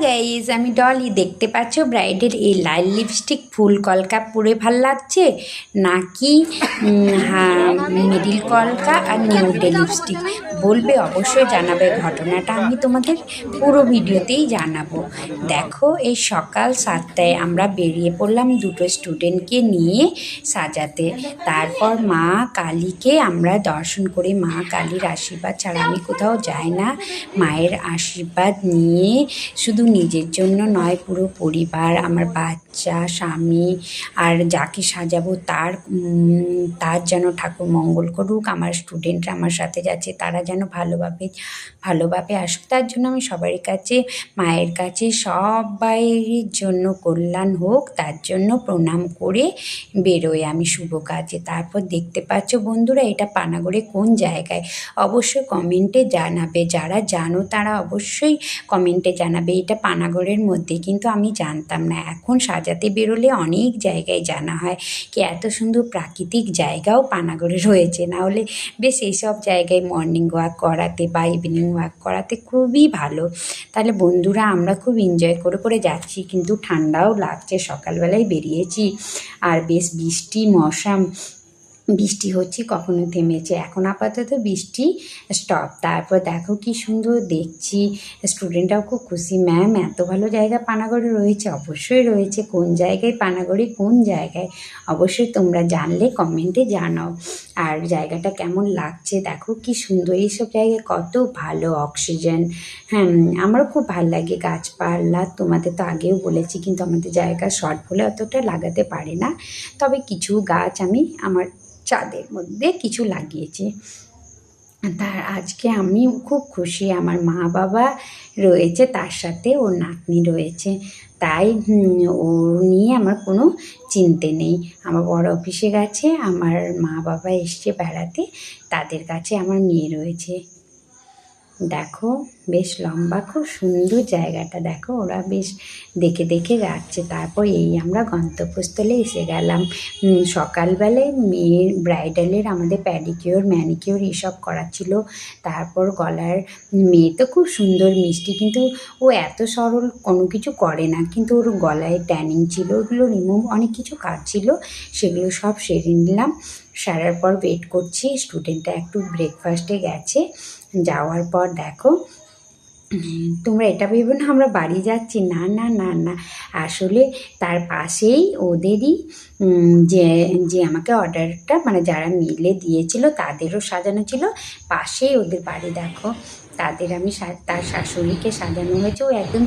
Guys, আমি ডলি। দেখতে পাচ্ছ ব্রাইডের এই লাল লিপস্টিক ফুল কলকা পরে ভাল লাগছে নাকি মিডিল কলকা আর নিউডে লিপস্টিক বলবে, অবশ্যই জানাবে। ঘটনাটা আমি তোমাদের পুরো ভিডিওতেই জানাবো। দেখো, এই সকাল 7টায় আমরা বেরিয়ে পড়লাম দুটো স্টুডেন্টকে নিয়ে সাজাতে। তারপর মা কালীকে আমরা দর্শন করি। মা কালীর আশীর্বাদ ছাড়া আমি কোথাও যাই না। মায়ের আশীর্বাদ নিয়ে শুধু নিজের জন্য নয়, পুরো পরিবার, আমার বাচ্চা, স্বামী আর যাকে সাজাবো তার যেন ঠাকুর মঙ্গল করুক। আমার স্টুডেন্টরা আমার সাথে যাচ্ছে, তারা যেন ভালোভাবে আসুক। তার জন্য আমি সবার কাছে, মায়ের কাছে সবাইয়ের জন্য কল্যাণ হোক, তার জন্য প্রণাম করে বেরোই আমি শুভ কাজে। তারপর দেখতে পাচ্ছ বন্ধুরা, এটা পানাগড়ে কোন জায়গায় অবশ্যই কমেন্টে জানাবে। যারা জানো তারা অবশ্যই কমেন্টে জানাবে। এটা পানাগড়ের মধ্যে, কিন্তু আমি জানতাম না। এখন সাজাতে বেরোলে অনেক জায়গায় জানা হয় কি এত সুন্দর প্রাকৃতিক জায়গাও পানাগড়ে রয়েছে। না হলে বেশ এইসব জায়গায় মর্নিং ওয়াক করাতে বা ইভিনিং ওয়াক করাতে খুবই ভালো। তাহলে বন্ধুরা, আমরা খুব এনজয় করে যাচ্ছি, কিন্তু ঠান্ডাও লাগছে। সকালবেলায় বেরিয়েছি আর বেশ বৃষ্টি হচ্ছে, কখনো থেমেছে, এখন আপাতত বৃষ্টি স্টপ। তারপর দেখো কি সুন্দর দেখছি, স্টুডেন্টরাও খুব খুশি। ম্যাম, এত ভালো জায়গা পানাগড়ে রয়েছে? অবশ্যই রয়েছে। কোন জায়গায় পানাগড়ে, কোন জায়গায় অবশ্যই তোমরা জানলে কমেন্টে জানাও। আর জায়গাটা কেমন লাগছে দেখো কি সুন্দর। এইসব জায়গায় কত ভালো অক্সিজেন। হ্যাঁ, আমারও খুব ভালো লাগে গাছপালা। তোমাদের তো আগেও বলেছি, কিন্তু আমাদের জায়গা শর্ট বলে অতটা লাগাতে পারে না। তবে কিছু গাছ আমি আমার চাঁদের মধ্যে কিছু লাগিয়েছি। তার আজকে আমি খুব খুশি। আমার মা বাবা রয়েছে, তার সাথে ওর নাতনি রয়েছে, তাই ওর নিয়ে আমার কোনো চিন্তা নেই। আমার বড় অফিসে গেছে, আমার মা বাবা এসছে বেড়াতে, তাদের কাছে আমার মেয়ে রয়েছে। দেখো বেশ লম্বা, খুব সুন্দর জায়গাটা। দেখো ওরা বেশ দেখে যাচ্ছে। তারপর এই আমরা গন্তব্যস্থলে এসে গেলাম। সকালবেলায় মেয়ের ব্রাইডালের আমাদের প্যাডিকিওর ম্যানিকিওর এসব করাচ্ছিল। তারপর গলার, মেয়ে তো খুব সুন্দর মিষ্টি, কিন্তু ও এত সরল কোনো কিছু করে না। কিন্তু ওর গলায় ট্যানিং ছিল, ওগুলো রিমুভ, অনেক কিছু কাজ ছিল, সেগুলো সব সেরে নিলাম। সারার পর ওয়েট করছি। স্টুডেন্টটা একটু ব্রেকফাস্টে গেছে। যাওয়ার পর দেখো, তোমরা এটা ভেবো না আমরা বাড়ি যাচ্ছি, না না না না, আসলে তার পাশেই ওদেরই যে আমাকে অর্ডারটা, মানে যারা মিলে দিয়েছিল তাদেরও সাজানো ছিল, পাশেই ওদের বাড়ি। দেখো তাদের তার শাশুড়িকে সাজানো হয়েছে। ও একদম